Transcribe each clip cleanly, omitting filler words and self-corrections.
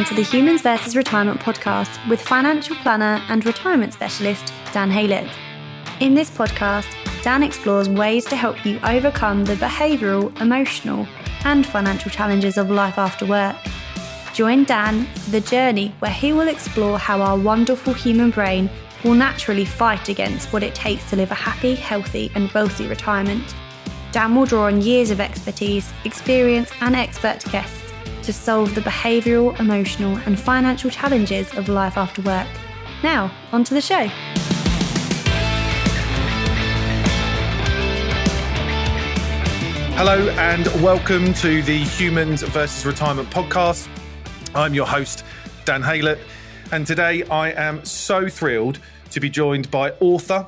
to the Humans vs. Retirement podcast with financial planner and retirement specialist Dan Haylett. In this podcast, Dan explores ways to help you overcome the behavioural, emotional and financial challenges of life after work. Join Dan for the journey where he will explore how our wonderful human brain will naturally fight against what it takes to live a happy, healthy and wealthy retirement. Dan will draw on years of expertise, experience and expert guests to solve the behavioural, emotional and financial challenges of life after work. Now, on to the show. Hello and welcome to the Humans vs. Retirement podcast. I'm your host, Dan Haylett, and today I am so thrilled to be joined by author,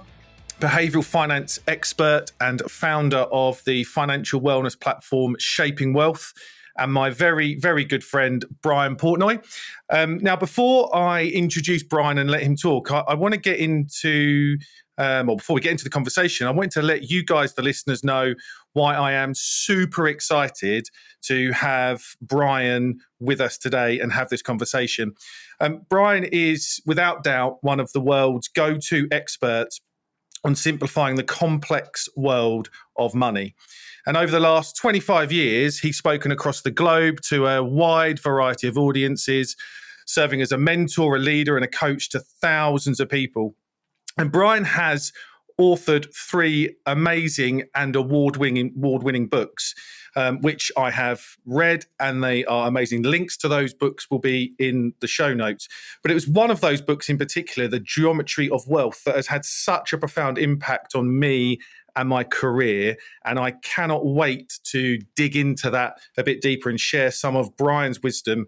behavioural finance expert and founder of the financial wellness platform Shaping Wealth, and my very, very good friend, Brian Portnoy. Now, before I introduce Brian and let him talk, I want to get into, before we get into the conversation, I wanted to let you guys, the listeners, know why I am super excited to have Brian with us today and have this conversation. Brian is, without doubt, one of the world's go-to experts on simplifying the complex world of money. And over the last 25 years, he's spoken across the globe to a wide variety of audiences, serving as a mentor, a leader, and a coach to thousands of people. And Brian has authored 3 amazing and award-winning books, which I have read, and they are amazing. Links to those books will be in the show notes. But it was one of those books in particular, The Geometry of Wealth, that has had such a profound impact on me and my career. And I cannot wait to dig into that a bit deeper and share some of Brian's wisdom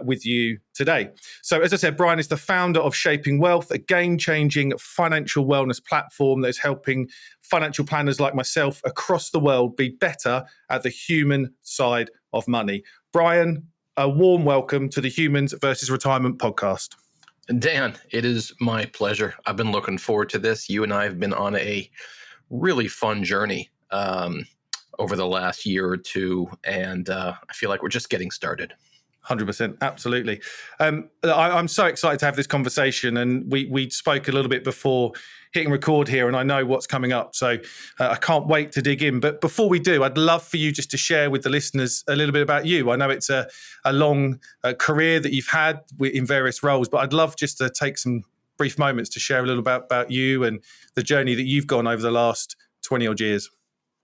with you today. So as I said, Brian is the founder of Shaping Wealth, a game-changing financial wellness platform that is helping financial planners like myself across the world be better at the human side of money. Brian, a warm welcome to the Humans vs. Retirement podcast. Dan, it is my pleasure. I've been looking forward to this. You and I have been on a really fun journey over the last year or two, and I feel like we're just getting started. 100%, absolutely. I'm so excited to have this conversation, and we spoke a little bit before hitting record here, and I know what's coming up, so I can't wait to dig in. But before we do, I'd love for you just to share with the listeners a little bit about you. I know it's a long career that you've had in various roles, but I'd love just to take some brief moments to share a little about you and the journey that you've gone over the last 20 odd years.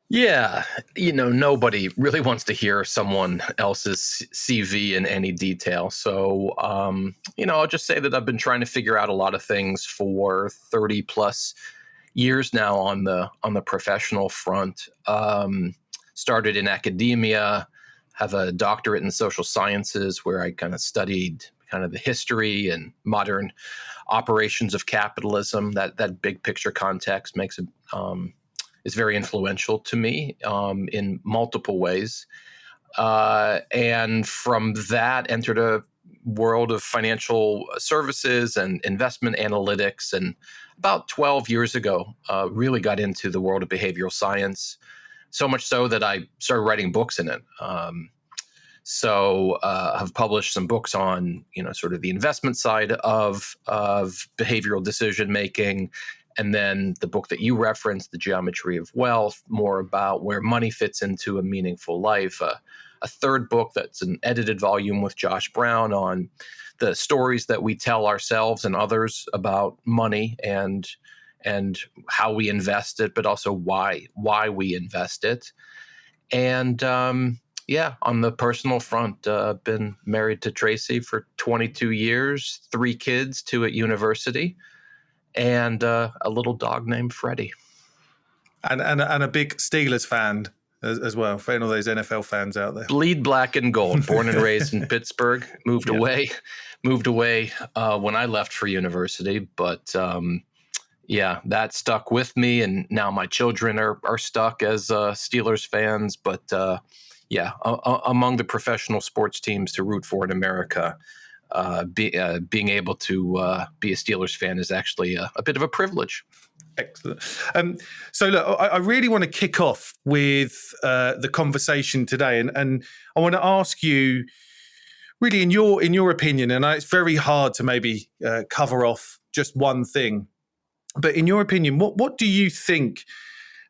Yeah, nobody really wants to hear someone else's CV in any detail. So, I'll just say that I've been trying to figure out a lot of things for 30 plus years now on the professional front. Started in academia, have a doctorate in social sciences where I kind of studied kind of the history and modern operations of capitalism. That big picture context makes it is very influential to me in multiple ways. And from that, entered a world of financial services and investment analytics. And about 12 years ago, really got into the world of behavioral science, so much so that I started writing books in it. So I've published some books on, sort of the investment side of behavioral decision making. And then the book that you referenced, The Geometry of Wealth, more about where money fits into a meaningful life. A third book that's an edited volume with Josh Brown on the stories that we tell ourselves and others about money and how we invest it, but also why we invest it. And on the personal front, been married to Tracy for 22 years, 3 kids, 2 at university, and a little dog named Freddie. And a big Steelers fan as well, for all those NFL fans out there. Bleed black and gold, born and raised in Pittsburgh, moved away when I left for university. But that stuck with me. And now my children are stuck as Steelers fans. But among the professional sports teams to root for in America, being able to be a Steelers fan is actually a bit of a privilege. Excellent. So look, I really want to kick off with the conversation today, and I want to ask you, really, in your opinion, and it's very hard to maybe cover off just one thing, but in your opinion, what do you think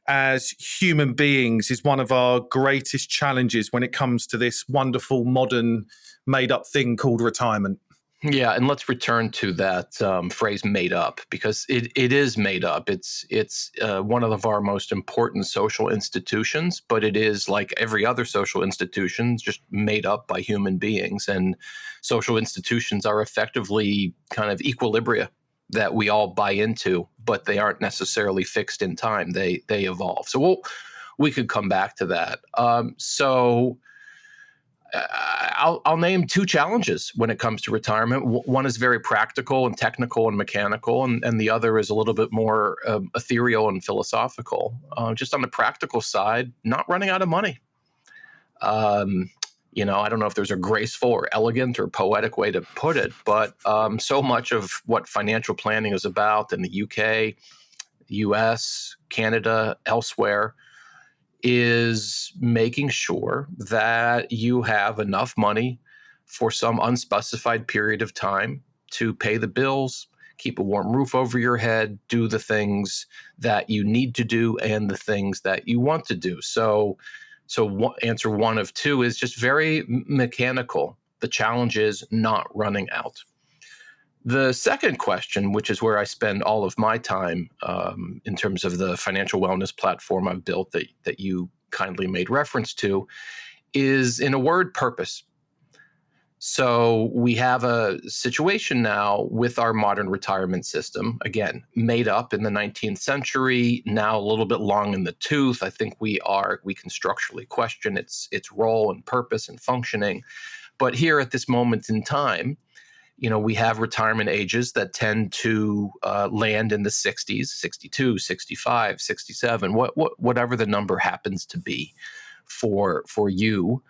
as human beings is one of our greatest challenges when it comes to this wonderful modern made up thing called retirement? Yeah, and let's return to that phrase "made up" because it is made up. It's one of our most important social institutions, but it is like every other social institution, just made up by human beings. And social institutions are effectively kind of equilibria that we all buy into, but they aren't necessarily fixed in time. They evolve. So we could come back to that. I'll name two challenges when it comes to retirement. One is very practical and technical and mechanical, and the other is a little bit more ethereal and philosophical. Just on the practical side, not running out of money. I don't know if there's a graceful or elegant or poetic way to put it, but so much of what financial planning is about in the UK, US, Canada, elsewhere, is making sure that you have enough money for some unspecified period of time to pay the bills, keep a warm roof over your head, do the things that you need to do and the things that you want to do. So answer one of two is just very mechanical. The challenge is not running out. The second question, which is where I spend all of my time in terms of the financial wellness platform I've built that you kindly made reference to, is in a word, purpose. So we have a situation now with our modern retirement system, again, made up in the 19th century, now a little bit long in the tooth. I think we can structurally question its role and purpose and functioning. But here at this moment in time, we have retirement ages that tend to land in the 60s, 62, 65, 67, whatever the number happens to be for you.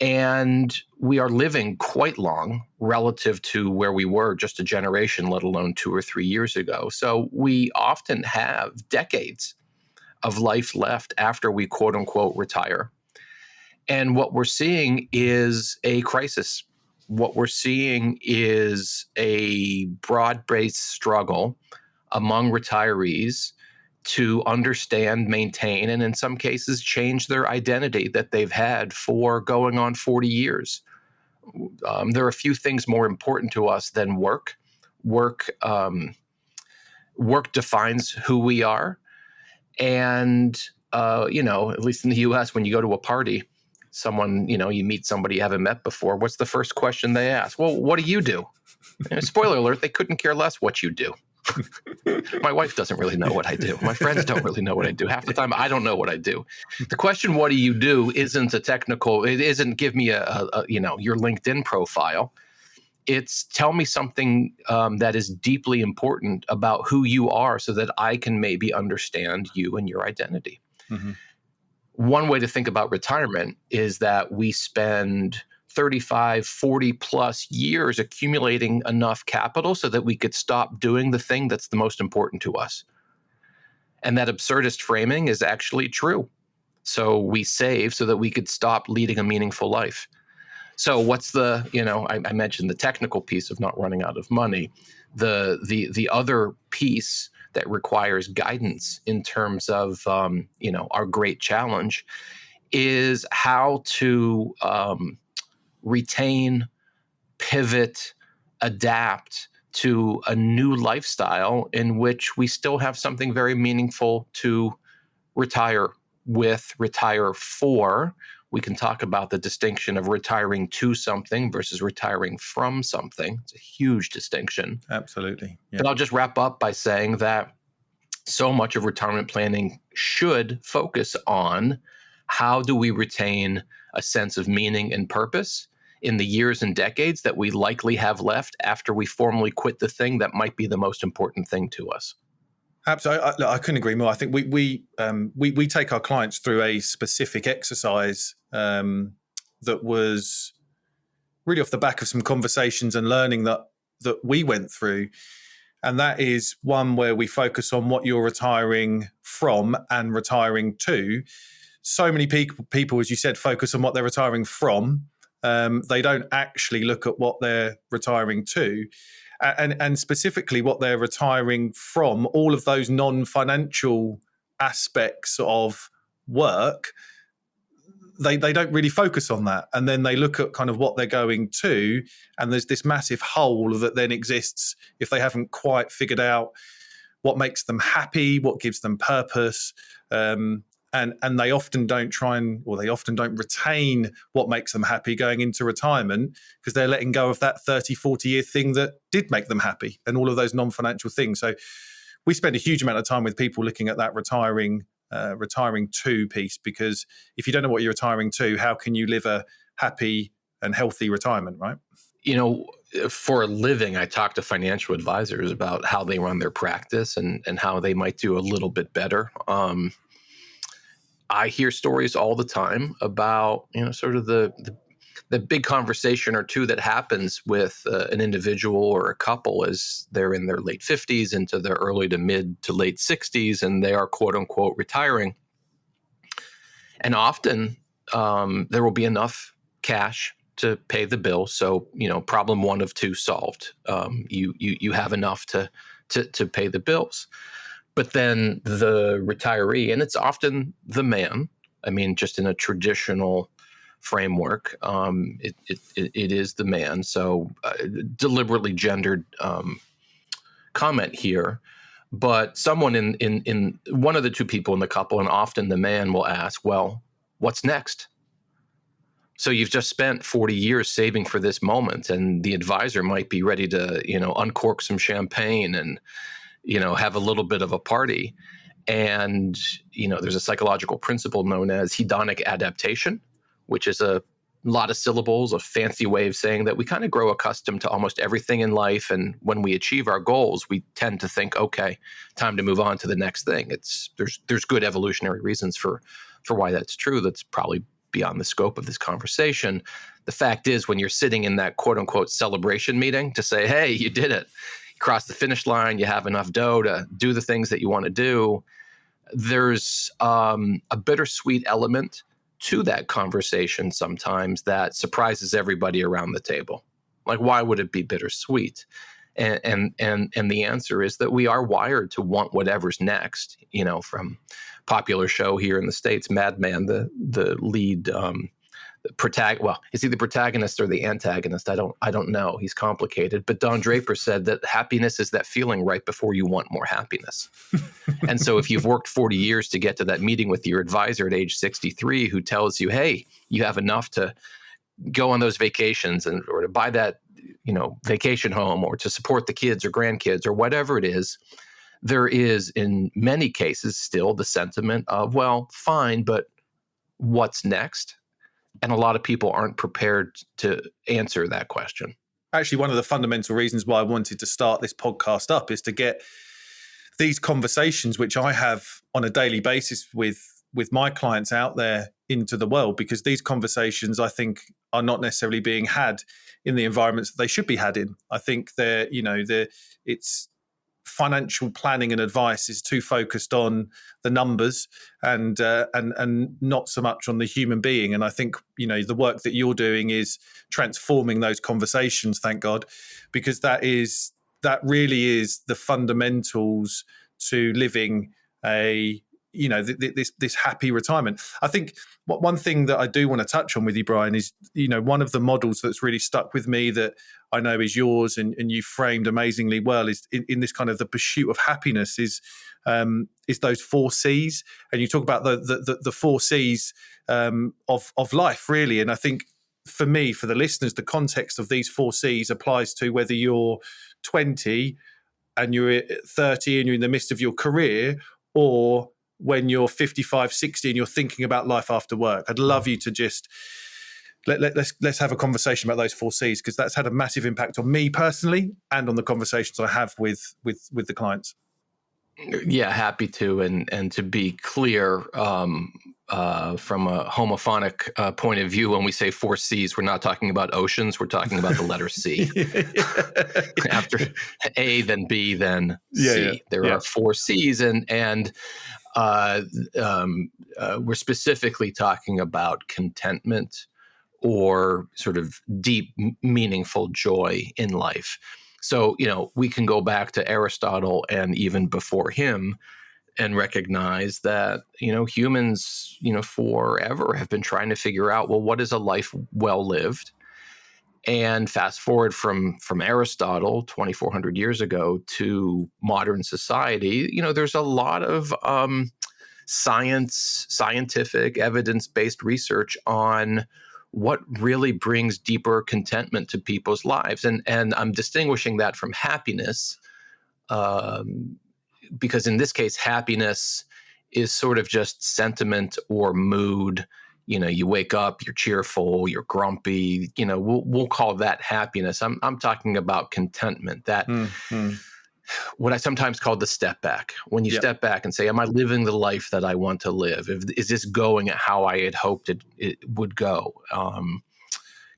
And we are living quite long relative to where we were just a generation, let alone 2 or 3 years ago. So we often have decades of life left after we quote unquote retire. And what we're seeing is a crisis. What we're seeing is a broad-based struggle among retirees to understand, maintain, and in some cases change their identity that they've had for going on 40 years. There are a few things more important to us than work. Work defines who we are. And, at least in the US, when you go to a party, someone, you meet somebody you haven't met before, what's the first question they ask? Well, what do you do? Spoiler alert, they couldn't care less what you do. My wife doesn't really know what I do. My friends don't really know what I do. Half the time, I don't know what I do. The question, what do you do, isn't a technical, it isn't give me your LinkedIn profile. It's tell me something that is deeply important about who you are so that I can maybe understand you and your identity. Mm-hmm. One way to think about retirement is that we spend 35, 40 plus years accumulating enough capital so that we could stop doing the thing that's the most important to us. And that absurdist framing is actually true. So we save so that we could stop leading a meaningful life. So what's I mentioned the technical piece of not running out of money. The other piece that requires guidance in terms of, our great challenge is how to retain, pivot, adapt to a new lifestyle in which we still have something very meaningful to retire with, retire for. We can talk about the distinction of retiring to something versus retiring from something. It's a huge distinction. Absolutely. Yeah. And I'll just wrap up by saying that so much of retirement planning should focus on how do we retain a sense of meaning and purpose in the years and decades that we likely have left after we formally quit the thing that might be the most important thing to us. Absolutely, I couldn't agree more. I think we take our clients through a specific exercise that was really off the back of some conversations and learning that we went through, and that is one where we focus on what you're retiring from and retiring to. So many people, as you said, focus on what they're retiring from, They don't actually look at what they're retiring to, and specifically what they're retiring from. All of those non-financial aspects of work, they don't really focus on that. And then they look at kind of what they're going to, and there's this massive hole that then exists if they haven't quite figured out what makes them happy, what gives them purpose. And they often don't they often don't retain what makes them happy going into retirement, because they're letting go of that 30, 40-year thing that did make them happy, and all of those non-financial things. So we spend a huge amount of time with people looking at that retiring to piece, because if you don't know what you're retiring to, how can you live a happy and healthy retirement, right? For a living, I talk to financial advisors about how they run their practice and how they might do a little bit better. I hear stories all the time about, sort of the big conversation or two that happens with an individual or a couple as they're in their late 50s into their early to mid to late 60s, and they are quote unquote retiring. And often there will be enough cash to pay the bill. So, problem one of two solved. You have enough to pay the bills. But then the retiree, and it's often the man, just in a traditional framework, it is the man. So deliberately gendered comment here. But someone in one of the two people in the couple, and often the man, will ask, well, what's next? So you've just spent 40 years saving for this moment, and the advisor might be ready to, uncork some champagne and, have a little bit of a party. And, there's a psychological principle known as hedonic adaptation, which is a lot of syllables, a fancy way of saying that we kind of grow accustomed to almost everything in life. And when we achieve our goals, we tend to think, okay, time to move on to the next thing. There's good evolutionary reasons for why that's true. That's probably beyond the scope of this conversation. The fact is, when you're sitting in that quote unquote celebration meeting to say, hey, you did it, you crossed the finish line, you have enough dough to do the things that you want to do, there's a bittersweet element to that conversation sometimes that surprises everybody around the table. Like, why would it be bittersweet? And the answer is that we are wired to want whatever's next. From popular show here in the States, Mad Men, the lead is he the protagonist or the antagonist? I don't know. He's complicated. But Don Draper said that happiness is that feeling right before you want more happiness. And so if you've worked 40 years to get to that meeting with your advisor at age 63 who tells you, hey, you have enough to go on those vacations or to buy that, vacation home, or to support the kids or grandkids or whatever it is, there is in many cases still the sentiment of, well, fine, but what's next? And a lot of people aren't prepared to answer that question. Actually, one of the fundamental reasons why I wanted to start this podcast up is to get these conversations, which I have on a daily basis with my clients out there, into the world, because these conversations, I think, are not necessarily being had in the environments that they should be had in. I think it's financial planning and advice is too focused on the numbers and not so much on the human being. And I think, the work that you're doing is transforming those conversations, thank God, because that really is the fundamentals to living this happy retirement. I think one thing that I do want to touch on with you, Brian, is, one of the models that's really stuck with me that I know is yours and you framed amazingly well is in this kind of the pursuit of happiness is those 4 C's. And you talk about the 4 C's of life, really. And I think for me, for the listeners, the context of these 4 C's applies to whether you're 20 and you're 30 and you're in the midst of your career, or when you're 55, 60 and you're thinking about life after work. I'd love you to just let's have a conversation about those 4 C's, because that's had a massive impact on me personally and on the conversations I have with the clients. Yeah, happy to. And to be clear, from a homophonic point of view, when we say 4 C's, we're not talking about oceans. We're talking about the letter C. After A, then B, then C. Yeah. There are 4 C's, and we're specifically talking about contentment, or sort of deep, meaningful joy in life. So, we can go back to Aristotle and even before him and recognize that, humans, forever have been trying to figure out, well, what is a life well lived? And fast forward from Aristotle 2,400 years ago to modern society, there's a lot of scientific, evidence-based research on what really brings deeper contentment to people's lives. And I'm distinguishing that from happiness, because in this case, happiness is sort of just sentiment or mood. You wake up, you're cheerful, you're grumpy. We'll call that happiness. I'm talking about contentment. That what I sometimes call the step back. When you step back and say, "Am I living the life that I want to live? Is this going how I had hoped it would go?"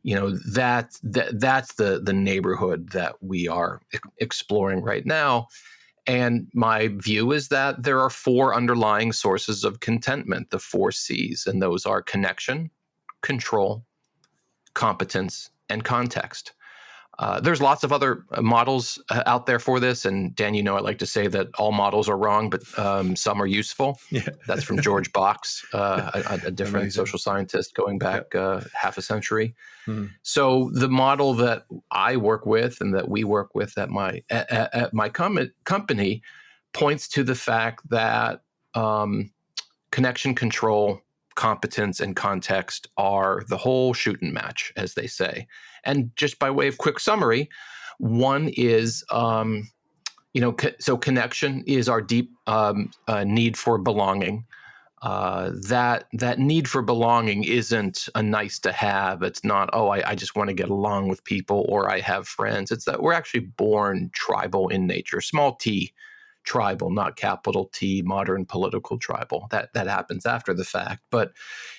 That's the neighborhood that we are exploring right now. And my view is that there are 4 underlying sources of contentment, the 4 C's, and those are connection, control, competence, and context. There's lots of other models out there for this. And Dan, I like to say that all models are wrong, but some are useful. Yeah. That's from George Box, a different Amazing. social scientist going back half a century. So the model that I work with and that we work with at my company points to the fact that connection, control, competence, and context are the whole shooting match, as they say. And just by way of quick summary, one is, so connection is our deep need for belonging. That need for belonging isn't a nice to have. It's not, I just want to get along with people or I have friends. It's that we're actually born tribal in nature, small t tribal, not capital T, modern political tribal. That happens after the fact. But,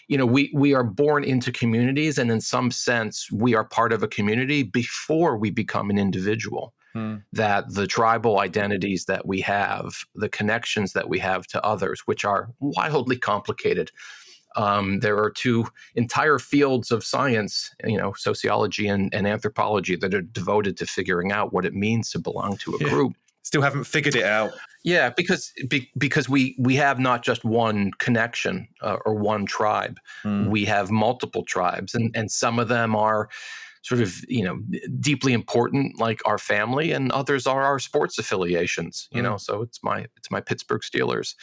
we are born into communities, and in some sense, we are part of a community before we become an individual. That the tribal identities that we have, the connections that we have to others, which are wildly complicated. There are 2 entire fields of science, sociology and anthropology, that are devoted to figuring out what it means to belong to a group. Still haven't figured it out. Yeah, because we have not just one connection or one tribe. We have multiple tribes, and some of them are sort of, deeply important, like our family, and others are our sports affiliations, so it's my Pittsburgh Steelers.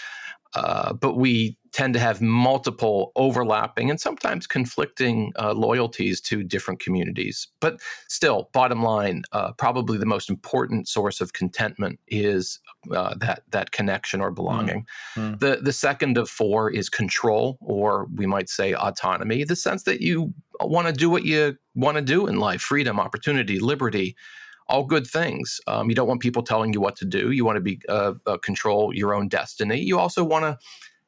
But we tend to have multiple overlapping and sometimes conflicting loyalties to different communities. But still, bottom line, probably the most important source of contentment is that connection or belonging. The second of 4 is control, or we might say autonomy, the sense that you want to do what you want to do in life, freedom, opportunity, liberty, all good things. You don't want people telling you what to do. You want to be control your own destiny. You also want to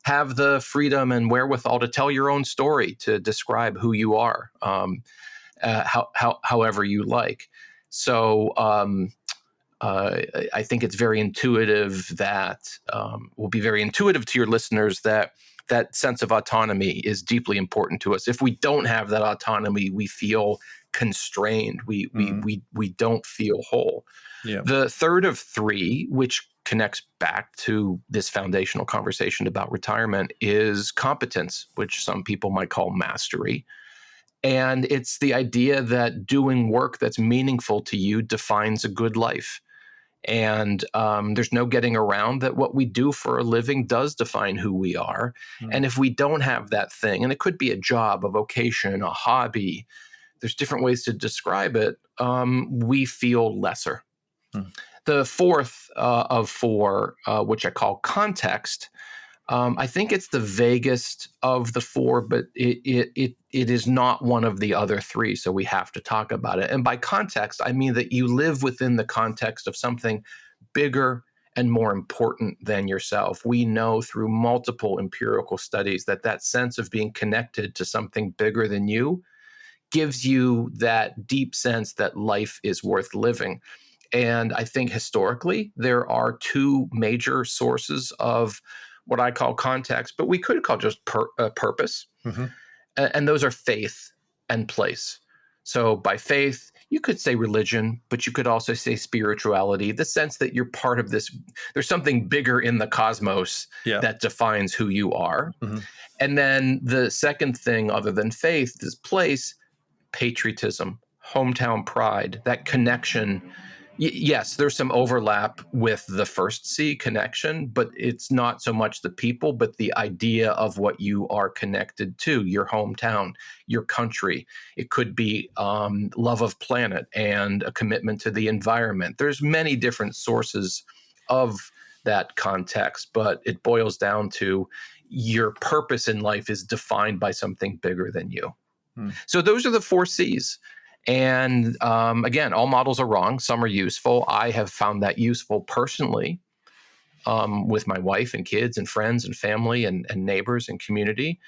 have the freedom and wherewithal to tell your own story, to describe who you are, however you like. So I think it's very intuitive that will be very intuitive to your listeners that sense of autonomy is deeply important to us. If we don't have that autonomy, we feel constrained. We don't feel whole. Yeah. The third of 3, which connects back to this foundational conversation about retirement, is competence, which some people might call mastery. And it's the idea that doing work that's meaningful to you defines a good life. And there's no getting around that what we do for a living does define who we are. And if we don't have that thing, and it could be a job, a vocation, a hobby, there's different ways to describe it, we feel lesser. The fourth of 4, which I call context, I think it's the vaguest of the 4, but it is not one of the other 3, so we have to talk about it. And by context, I mean that you live within the context of something bigger and more important than yourself. We know through multiple empirical studies that sense of being connected to something bigger than you gives you that deep sense that life is worth living. And I think historically, there are 2 major sources of what I call context, but we could call just purpose. And those are faith and place. So by faith, you could say religion, but you could also say spirituality, the sense that you're part of this. There's something bigger in the cosmos that defines who you are. Mm-hmm. And then the second thing, other than faith, is place, patriotism, hometown pride, that connection. Yes, there's some overlap with the first C, connection, but it's not so much the people, but the idea of what you are connected to, your hometown, your country. It could be love of planet and a commitment to the environment. There's many different sources of that context, but it boils down to your purpose in life is defined by something bigger than you. So those are the 4 C's. And again, all models are wrong. Some are useful. I have found that useful personally with my wife and kids and friends and family and neighbors and community.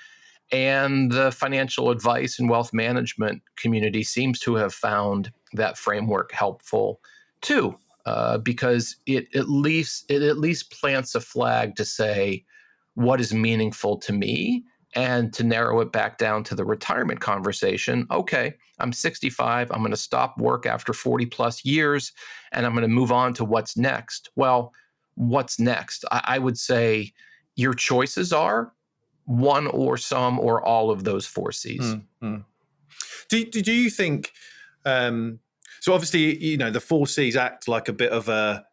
And the financial advice and wealth management community seems to have found that framework helpful too, because it at least plants a flag to say what is meaningful to me. And to narrow it back down to the retirement conversation, okay, I'm 65. I'm going to stop work after 40 plus years, and I'm going to move on to what's next. Well, what's next? I would say your choices are one or some or all of those 4 C's. Mm-hmm. Do you think, so obviously, the 4 C's act like a bit of a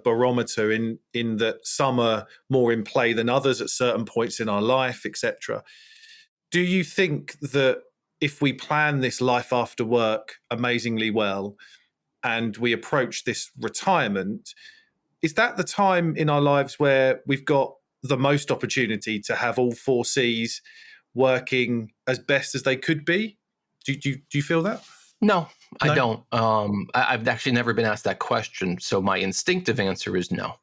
barometer in that some are more in play than others at certain points in our life, etc. Do you think that if we plan this life after work amazingly well and we approach this retirement, is that the time in our lives where we've got the most opportunity to have all 4 C's working as best as they could be? Do you feel that? No, I don't. I've actually never been asked that question. So my instinctive answer is no.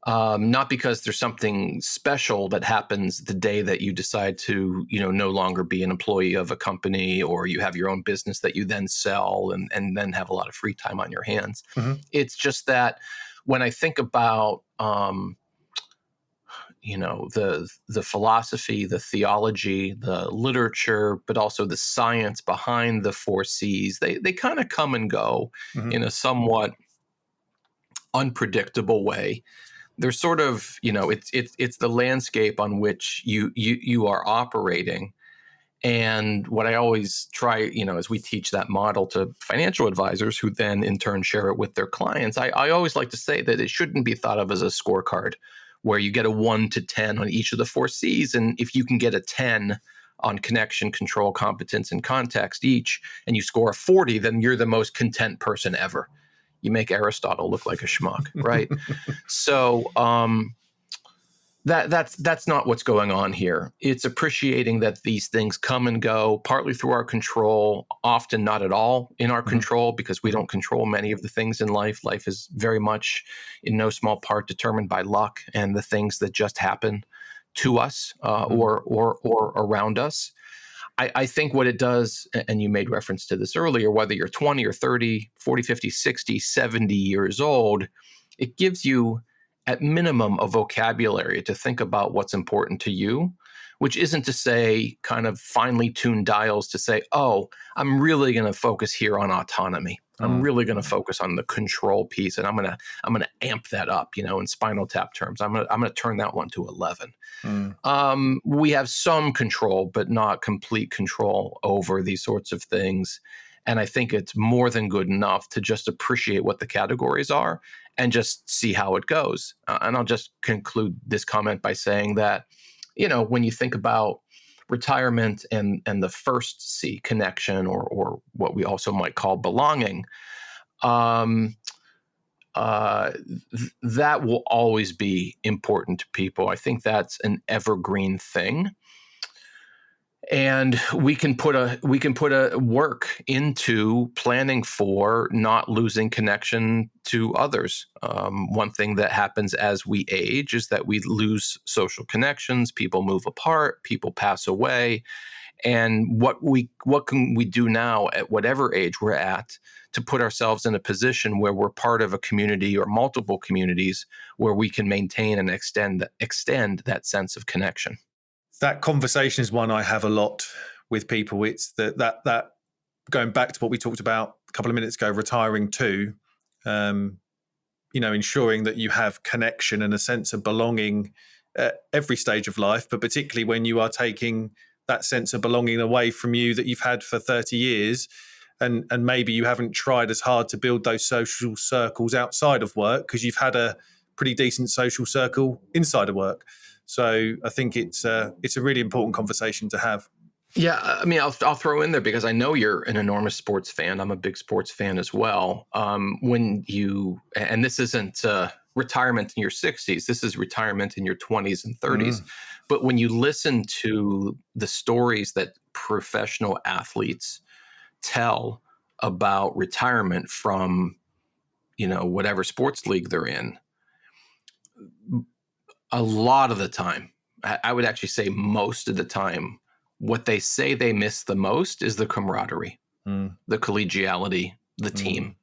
Not because there's something special that happens the day that you decide to, no longer be an employee of a company, or you have your own business that you then sell and then have a lot of free time on your hands. Mm-hmm. It's just that when I think about the philosophy, the theology, the literature, but also the science behind the 4 C's, they kind of come and go mm-hmm. in a somewhat unpredictable way. They're sort of, it's the landscape on which you are operating. And what I always try, as we teach that model to financial advisors who then in turn share it with their clients, I always like to say that it shouldn't be thought of as a scorecard where you get a 1 to 10 on each of the 4 C's. And if you can get a 10 on connection, control, competence, and context each, and you score a 40, then you're the most content person ever. You make Aristotle look like a schmuck, right? So that's not what's going on here. It's appreciating that these things come and go, partly through our control, often not at all in our control, because we don't control many of the things in life. Life is very much, in no small part, determined by luck and the things that just happen to us or around us. I think what it does, and you made reference to this earlier, whether you're 20 or 30, 40, 50, 60, 70 years old, it gives you at minimum a vocabulary to think about what's important to you, which isn't to say kind of finely tuned dials to say, oh, I'm really going to focus here on autonomy. I'm really going to focus on the control piece, and I'm going to amp that up, in Spinal Tap terms. I'm going to turn that one to 11. We have some control, but not complete control over these sorts of things. And I think it's more than good enough to just appreciate what the categories are and just see how it goes. And I'll just conclude this comment by saying that, when you think about retirement and the first C, connection, or what we also might call belonging, that will always be important to people. I think that's an evergreen thing. And we can put a work into planning for not losing connection to others. One thing that happens as we age is that we lose social connections. People move apart. People pass away. And what can we do now at whatever age we're at to put ourselves in a position where we're part of a community or multiple communities where we can maintain and extend that sense of connection? That conversation is one I have a lot with people. It's that going back to what we talked about a couple of minutes ago, retiring to, ensuring that you have connection and a sense of belonging at every stage of life, but particularly when you are taking that sense of belonging away from you that you've had for 30 years. And maybe you haven't tried as hard to build those social circles outside of work because you've had a pretty decent social circle inside of work. So I think it's a really important conversation to have. Yeah, I mean, I'll throw in there because I know you're an enormous sports fan. I'm a big sports fan as well. And this isn't retirement in your 60s, this is retirement in your 20s and 30s. But when you listen to the stories that professional athletes tell about retirement from, whatever sports league they're in, a lot of the time, I would actually say most of the time, what they say they miss the most is the camaraderie, the collegiality, the team.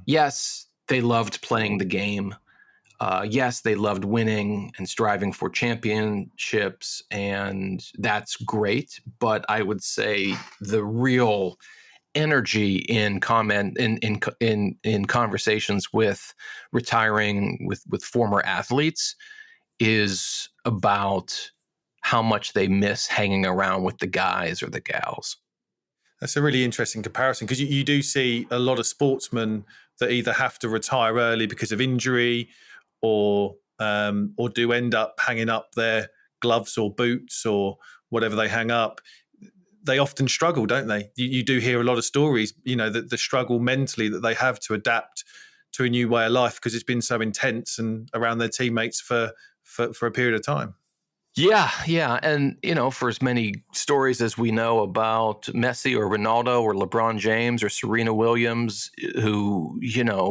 Yes, they loved playing the game. Yes, they loved winning and striving for championships, and that's great. But I would say the real energy in conversations with retiring with former athletes is about how much they miss hanging around with the guys or the gals. That's a really interesting comparison because you do see a lot of sportsmen that either have to retire early because of injury or do end up hanging up their gloves or boots or whatever they hang up. They often struggle, don't they? You do hear a lot of stories, the struggle mentally that they have to adapt to a new way of life because it's been so intense and around their teammates for a period of time. Yeah. And, for as many stories as we know about Messi or Ronaldo or LeBron James or Serena Williams, who,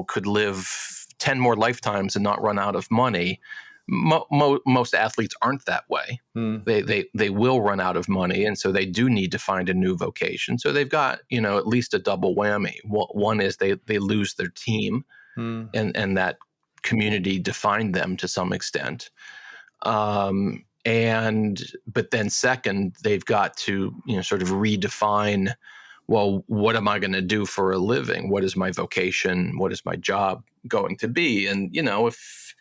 could live 10 more lifetimes and not run out of money, most athletes aren't that way. They will run out of money, and so they do need to find a new vocation. So they've got, at least a double whammy. One is they lose their team, and that community defined them to some extent. But then second, they've got to, sort of redefine, well, what am I going to do for a living? What is my vocation? What is my job going to be? And, if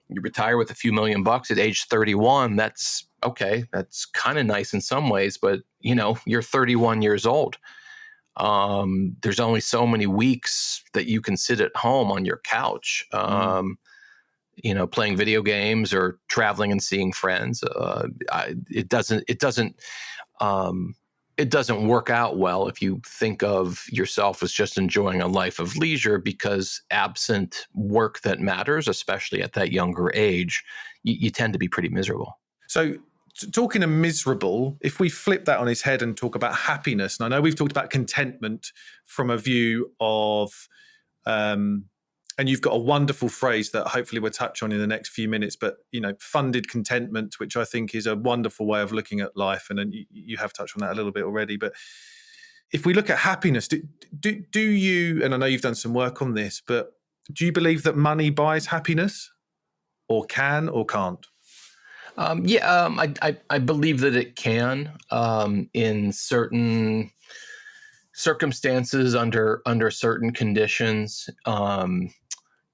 you retire with a few $1,000,000 at age 31, that's okay. That's kind of nice in some ways, but, you're 31 years old. There's only so many weeks that you can sit at home on your couch. Playing video games or traveling and seeing friends. It doesn't work out well if you think of yourself as just enjoying a life of leisure, because absent work that matters, especially at that younger age, you tend to be pretty miserable. So talking of miserable, if we flip that on its head and talk about happiness, and I know we've talked about contentment from a view of and you've got a wonderful phrase that hopefully we'll touch on in the next few minutes, but, funded contentment, which I think is a wonderful way of looking at life. And then you have touched on that a little bit already. But if we look at happiness, do you, and I know you've done some work on this, but do you believe that money buys happiness or can or can't? I believe that it can in certain circumstances, under certain conditions.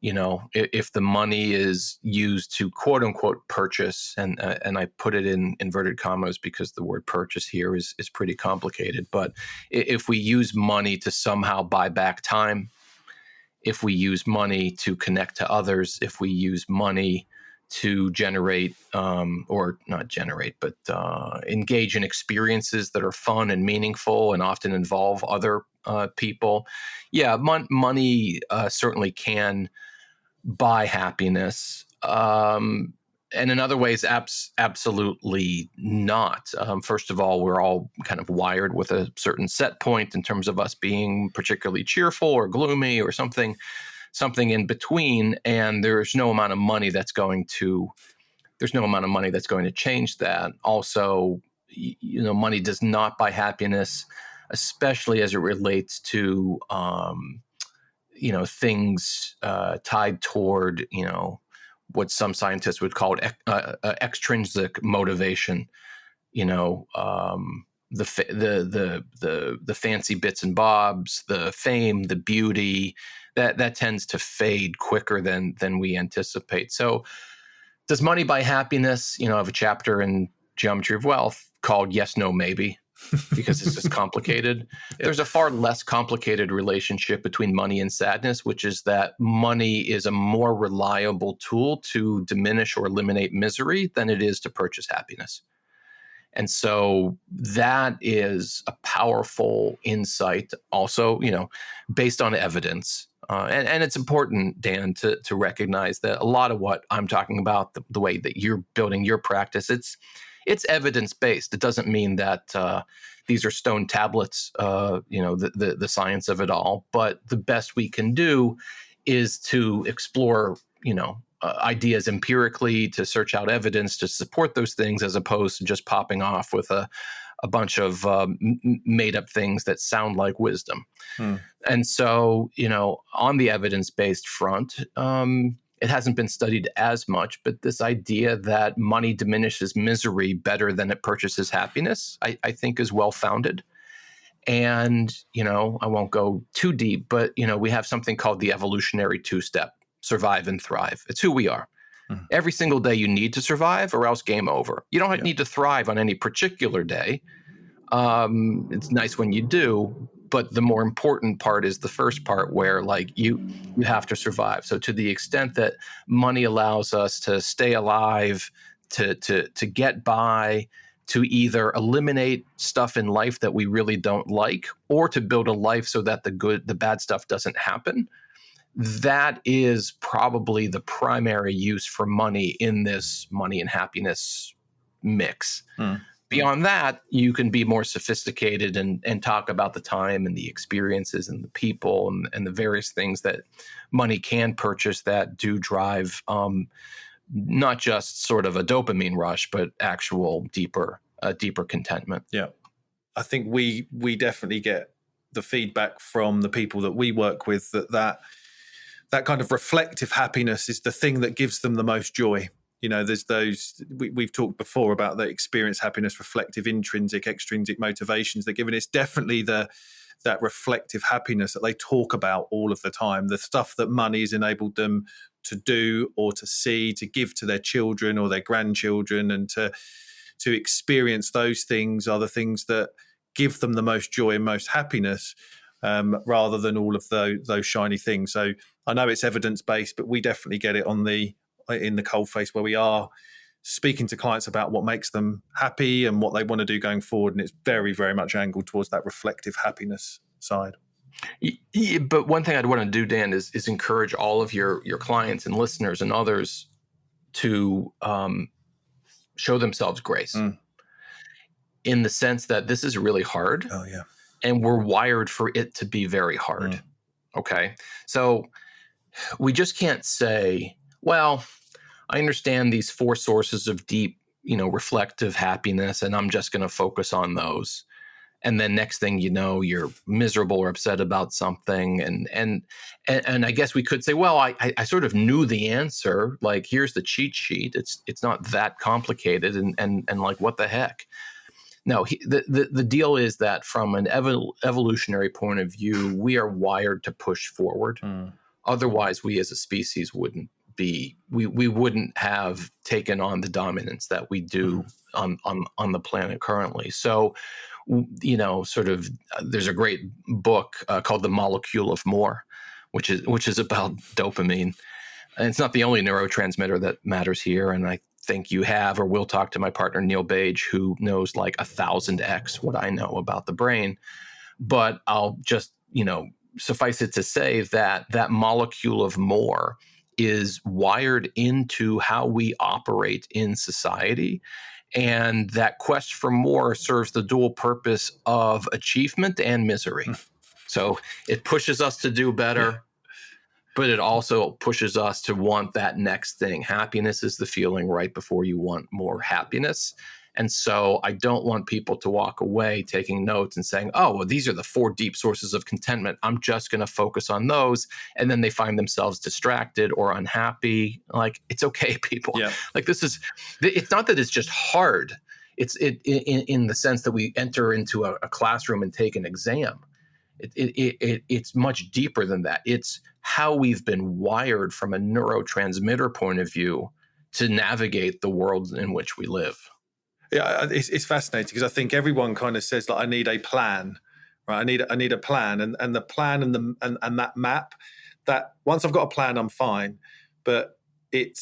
If the money is used to quote unquote purchase, and I put it in inverted commas because the word purchase here is pretty complicated. But if we use money to somehow buy back time, if we use money to connect to others, if we use money to generate or not generate, but engage in experiences that are fun and meaningful and often involve other people. Yeah, money certainly can buy happiness. And in other ways, absolutely not. First of all, we're all kind of wired with a certain set point in terms of us being particularly cheerful or gloomy or something in between, and there's no amount of money that's going to change that. Also, money does not buy happiness, especially as it relates to things tied toward what some scientists would call extrinsic motivation. the fancy bits and bobs, the fame, the beauty, that tends to fade quicker than we anticipate. So does money buy happiness? I have a chapter in Geometry of Wealth called Yes, No, Maybe, because it's just complicated. There's a far less complicated relationship between money and sadness, which is that money is a more reliable tool to diminish or eliminate misery than it is to purchase happiness. And so that is a powerful insight also, based on evidence. And it's important, Dan, to recognize that a lot of what I'm talking about, the way that you're building your practice, it's evidence-based. It doesn't mean that these are stone tablets, the science of it all. But the best we can do is to explore, ideas empirically, to search out evidence to support those things, as opposed to just popping off with a bunch of made up things that sound like wisdom. And so, on the evidence-based front, it hasn't been studied as much, but this idea that money diminishes misery better than it purchases happiness, I think is well-founded. And, I won't go too deep, but, we have something called the evolutionary two-step: survive and thrive. It's who we are. Every single day you need to survive, or else game over. You don't need to thrive on any particular day. It's nice when you do, but the more important part is the first part, where you have to survive. So to the extent that money allows us to stay alive, to get by, to either eliminate stuff in life that we really don't like, or to build a life so that the bad stuff doesn't happen, that is probably the primary use for money in this money and happiness mix. Beyond that, you can be more sophisticated and talk about the time and the experiences and the people and the various things that money can purchase that do drive not just sort of a dopamine rush, but actual deeper contentment. Yeah. I think we definitely get the feedback from the people that we work with that kind of reflective happiness is the thing that gives them the most joy. There's those, we've talked before about the experience happiness, reflective, intrinsic, extrinsic motivations they're given. It's definitely that reflective happiness that they talk about all of the time, the stuff that money has enabled them to do or to see, to give to their children or their grandchildren, and to experience those things are the things that give them the most joy and most happiness, rather than all of those shiny things. So I know it's evidence-based, but we definitely get it in the coalface, where we are speaking to clients about what makes them happy and what they want to do going forward. And it's very, very much angled towards that reflective happiness side. Yeah, but one thing I'd want to do, Dan, is encourage all of your clients and listeners and others to show themselves grace, in the sense that this is really hard. Oh, yeah. And we're wired for it to be very hard. Okay. So we just can't say, well, I understand these 4 sources of deep, reflective happiness, and I'm just going to focus on those. And then next thing you know, you're miserable or upset about something. And I guess we could say, well, I sort of knew the answer. Like, here's the cheat sheet. It's not that complicated. And like, what the heck? No, the deal is that from an evolutionary point of view, we are wired to push forward. Otherwise, we as a species wouldn't be. We wouldn't have taken on the dominance that we do on the planet currently. So, sort of, there's a great book called The Molecule of More, which is about dopamine, and it's not the only neurotransmitter that matters here. And I think you have or will talk to my partner, Neil Bage, who knows like 1,000x what I know about the brain. But I'll just, suffice it to say that molecule of more is wired into how we operate in society. And that quest for more serves the dual purpose of achievement and misery. So it pushes us to do better, but it also pushes us to want that next thing. Happiness is the feeling right before you want more happiness. And so I don't want people to walk away taking notes and saying, oh, well, these are the 4 deep sources of contentment. I'm just going to focus on those. And then they find themselves distracted or unhappy. Like, it's okay, people. Yeah. Like, it's not that it's just hard. It's in the sense that we enter into a classroom and take an exam. It's much deeper than that. It's how we've been wired from a neurotransmitter point of view to navigate the world in which we live. Yeah, it's fascinating because I think everyone kind of says, like, I need a plan, right? I need a plan, and the plan and that map. That once I've got a plan, I'm fine. But I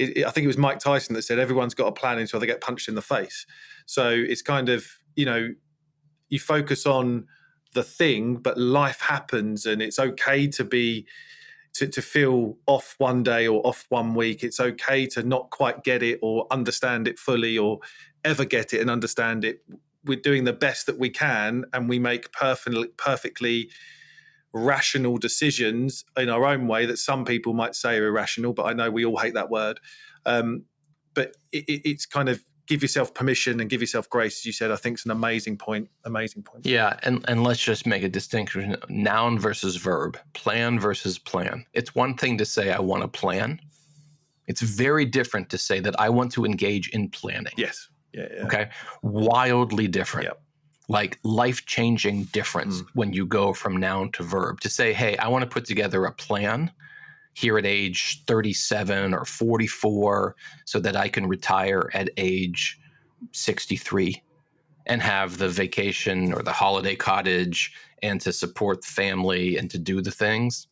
think it was Mike Tyson that said everyone's got a plan until they get punched in the face. So it's kind of, you focus on the thing, but life happens, and it's okay to be to feel off one day or off one week. It's okay to not quite get it or understand it fully or ever get it and understand it. We're doing the best that we can, and we make perfectly rational decisions in our own way that some people might say are irrational, but I know we all hate that word. But it's kind of give yourself permission and give yourself grace, as you said. I think it's an amazing point. Yeah, and let's just make a distinction: noun versus verb, plan versus plan. It's one thing to say I want to plan. It's very different to say that I want to engage in planning. Yes. Yeah. Okay. Wildly different. Yep. Like life-changing difference when you go from noun to verb. To say, hey, I want to put together a plan here at age 37 or 44 so that I can retire at age 63 and have the vacation or the holiday cottage and to support the family and to do the things.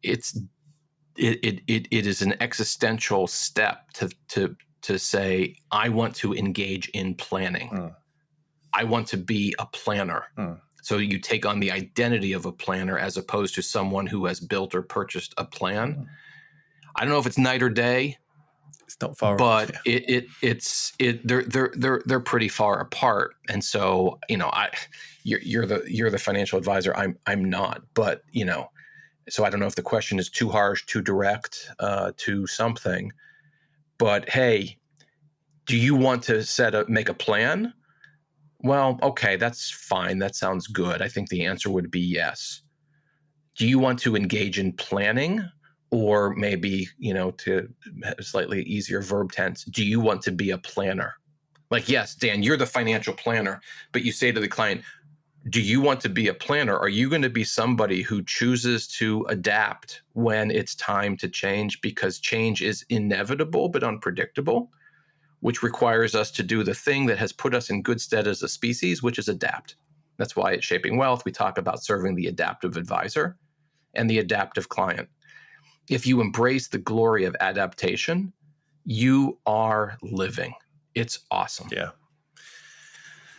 It is an existential step to say, I want to engage in planning. I want to be a planner. So you take on the identity of a planner as opposed to someone who has built or purchased a plan. I don't know if it's night or day. It's not far, but yeah. They're pretty far apart. And so, you're the financial advisor. I'm not. But so I don't know if the question is too harsh, too direct, to something. But hey, do you want to make a plan? Well, okay, that's fine. That sounds good. I think the answer would be yes. Do you want to engage in planning, or maybe, to a slightly easier verb tense, do you want to be a planner? Like, yes, Dan, you're the financial planner, but you say to the client, do you want to be a planner? Are you going to be somebody who chooses to adapt when it's time to change, because change is inevitable but unpredictable, which requires us to do the thing that has put us in good stead as a species, which is adapt. That's why at Shaping Wealth, we talk about serving the adaptive advisor and the adaptive client. If you embrace the glory of adaptation, you are living. It's awesome. Yeah.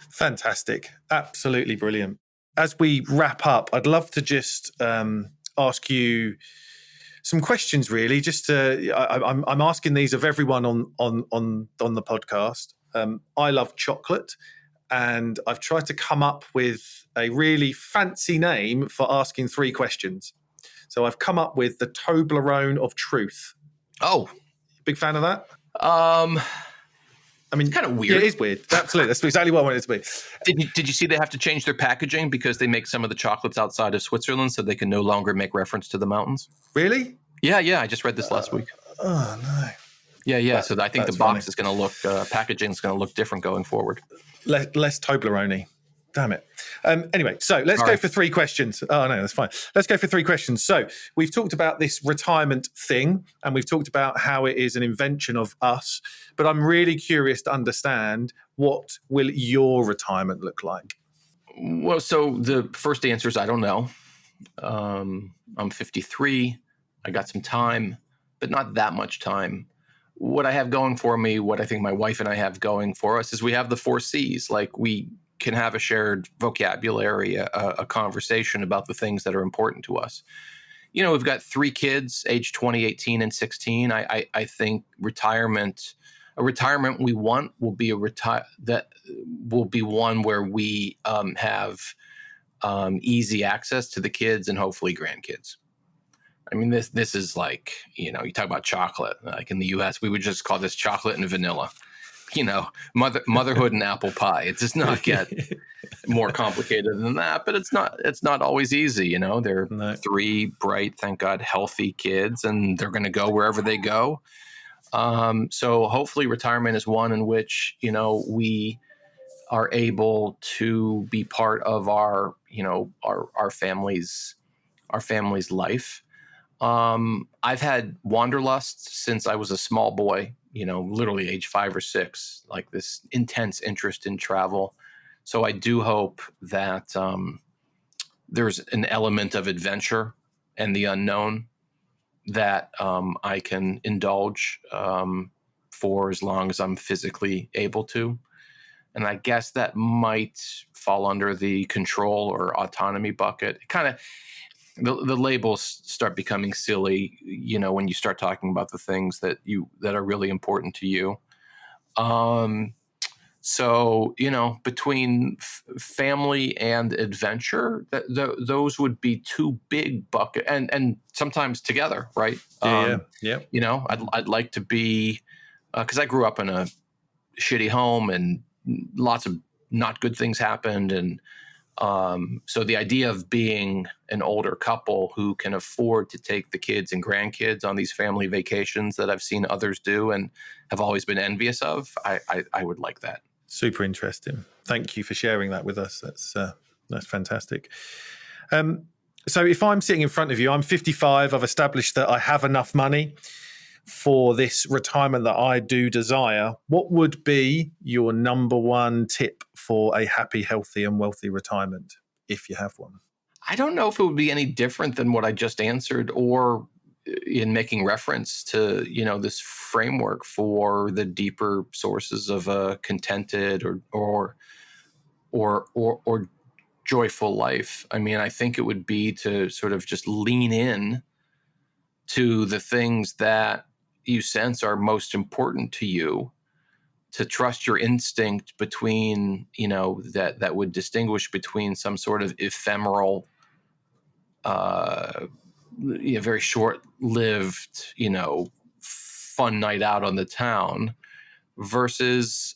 Fantastic. Absolutely brilliant. As we wrap up, I'd love to just ask you some questions, really. Just I'm asking these of everyone on the podcast. I love chocolate, and I've tried to come up with a really fancy name for asking 3 questions. So I've come up with the Toblerone of truth. Oh, big fan of that. I mean, it's kind of weird. Yeah, it is weird. Absolutely, that's exactly what I wanted it to be. Did you see they have to change their packaging because they make some of the chocolates outside of Switzerland, so they can no longer make reference to the mountains? Really? Yeah. I just read this last week. Oh no. Yeah. So I think the box is going to look, packaging is going to look different going forward. Less Toblerone. Damn it. Anyway, so let's go for 3 questions. Oh, no, that's fine. Let's go for 3 questions. So we've talked about this retirement thing, and we've talked about how it is an invention of us. But I'm really curious to understand, what will your retirement look like? Well, so the first answer is I don't know. I'm 53. I got some time, but not that much time. What I have going for me, what I think my wife and I have going for us, is we have the 4 C's. Like, we can have a shared vocabulary, a conversation about the things that are important to us. We've got 3 kids, age 20, 18, and 16. I think a retirement we want will be one where we have easy access to the kids and hopefully grandkids. I mean, this is like, you talk about chocolate. Like in the U.S., we would just call this chocolate and vanilla. Motherhood and apple pie. It does not get more complicated than that, but it's not always easy. They're 3 bright, thank God, healthy kids, and they're going to go wherever they go. So hopefully retirement is one in which, we are able to be part of our family's life. I've had wanderlust since I was a small boy, literally age 5 or 6, like this intense interest in travel. So I do hope that there's an element of adventure and the unknown that I can indulge for as long as I'm physically able to. And I guess that might fall under the control or autonomy bucket. Kind of the labels start becoming silly, when you start talking about the things that are really important to you. So, between family and adventure, those would be two big buckets, and sometimes together, right? Yeah. I'd like to be, because I grew up in a shitty home and lots of not good things happened. And so the idea of being an older couple who can afford to take the kids and grandkids on these family vacations that I've seen others do and have always been envious of, I would like that. Super interesting. Thank you for sharing that with us. That's fantastic. So if I'm sitting in front of you, I'm 55. I've established that I have enough money for this retirement that I do desire. What would be your number one tip for a happy, healthy, and wealthy retirement, if you have one? I don't know if it would be any different than what I just answered, or in making reference to, this framework for the deeper sources of a contented or joyful life. I mean, I think it would be to sort of just lean in to the things that you sense are most important to you, to trust your instinct between, that would distinguish between some sort of ephemeral, very short-lived, fun night out on the town versus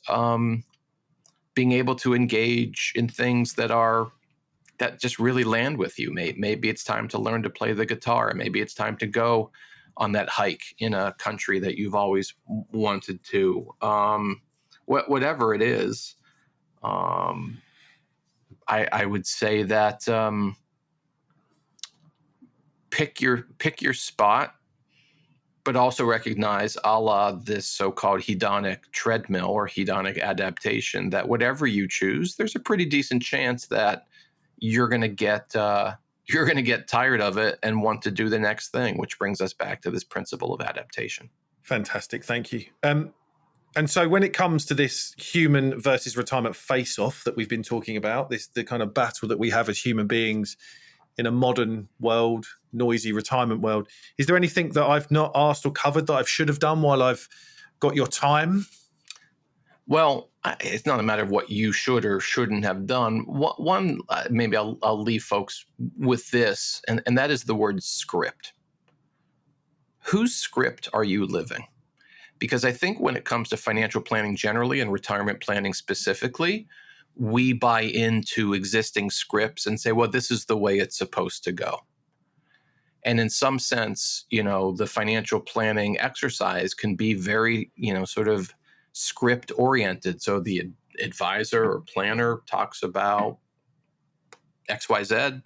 being able to engage in things that just really land with you. Maybe it's time to learn to play the guitar. Maybe it's time to go on that hike in a country that you've always wanted to. Whatever it is, I would say that pick your spot, but also recognize, a la this so-called hedonic treadmill or hedonic adaptation, that whatever you choose, there's a pretty decent chance that you're going to get tired of it and want to do the next thing, which brings us back to this principle of adaptation. Fantastic. Thank you. And so when it comes to this human versus retirement face-off that we've been talking about, the kind of battle that we have as human beings in a modern world, noisy retirement world, is there anything that I've not asked or covered that I should have done while I've got your time? Well, it's not a matter of what you should or shouldn't have done. One, maybe I'll leave folks with this, and that is the word script. Whose script are you living? Because I think when it comes to financial planning generally and retirement planning specifically, we buy into existing scripts and say, well, this is the way it's supposed to go. And in some sense, the financial planning exercise can be very, sort of script oriented. So the advisor or planner talks about XYZ,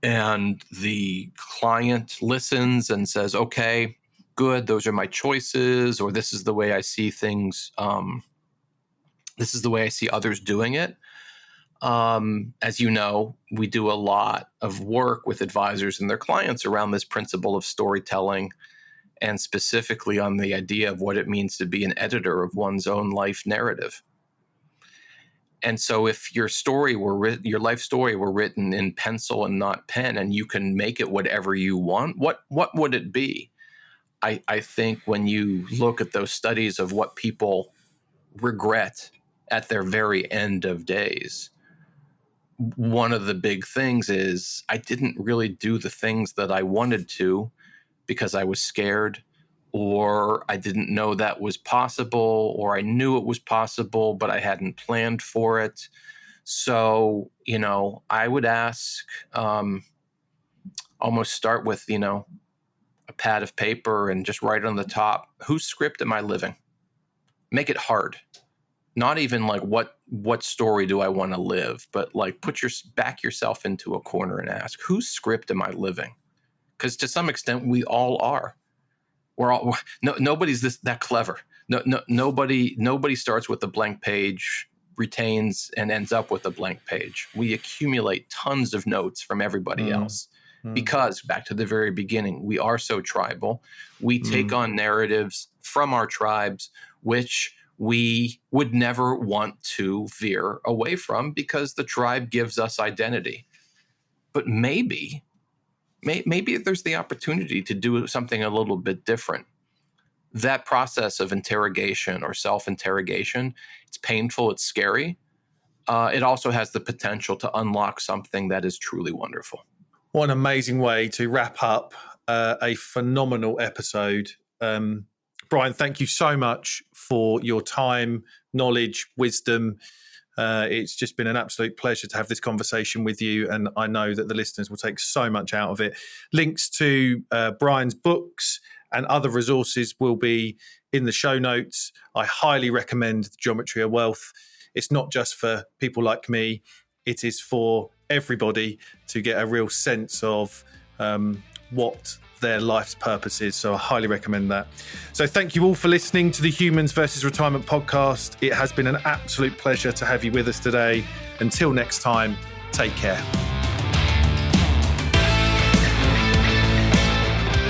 and the client listens and says, okay, good, those are my choices, or this is the way I see things. This is the way I see others doing it. As you know, we do a lot of work with advisors and their clients around this principle of storytelling, and specifically on the idea of what it means to be an editor of one's own life narrative. And so if your life story were written in pencil and not pen, and you can make it whatever you want, what would it be? I think when you look at those studies of what people regret at their very end of days, one of the big things is, I didn't really do the things that I wanted to because I was scared, or I didn't know that was possible, or I knew it was possible, but I hadn't planned for it. So, I would ask, almost start with, a pad of paper and just write on the top, whose script am I living? Make it hard. Not even like what story do I want to live, but like back yourself into a corner and ask, whose script am I living? Because to some extent we all are. Nobody's that clever. Nobody starts with a blank page, retains, and ends up with a blank page. We accumulate tons of notes from everybody else. Because back to the very beginning, we are so tribal. We take on narratives from our tribes, which we would never want to veer away from because the tribe gives us identity. But maybe there's the opportunity to do something a little bit different. That process of interrogation or self-interrogation, it's painful, it's scary. It also has the potential to unlock something that is truly wonderful. What an amazing way to wrap up a phenomenal episode. Brian, thank you so much for your time, knowledge, wisdom. It's just been an absolute pleasure to have this conversation with you, and I know that the listeners will take so much out of it. Links to Brian's books and other resources will be in the show notes. I highly recommend Geometry of Wealth. It's not just for people like me. It is for everybody to get a real sense of what their life's purpose is. So I highly recommend that. So thank you all for listening to the Humans versus Retirement podcast. It has been an absolute pleasure to have you with us today. Until next time, take care.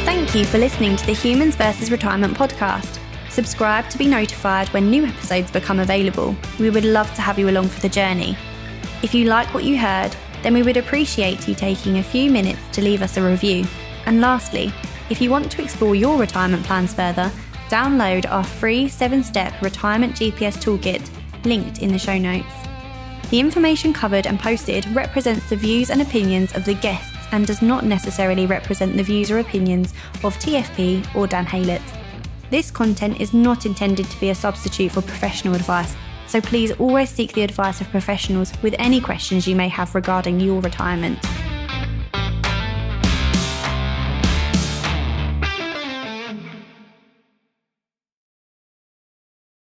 Thank you for listening to the Humans versus Retirement podcast. Subscribe to be notified when new episodes become available. We would love to have you along for the journey. If you like what you heard, then we would appreciate you taking a few minutes to leave us a review. And lastly, if you want to explore your retirement plans further, download our free 7-step retirement GPS toolkit linked in the show notes. The information covered and posted represents the views and opinions of the guests and does not necessarily represent the views or opinions of TFP or Dan Haylett. This content is not intended to be a substitute for professional advice, so please always seek the advice of professionals with any questions you may have regarding your retirement.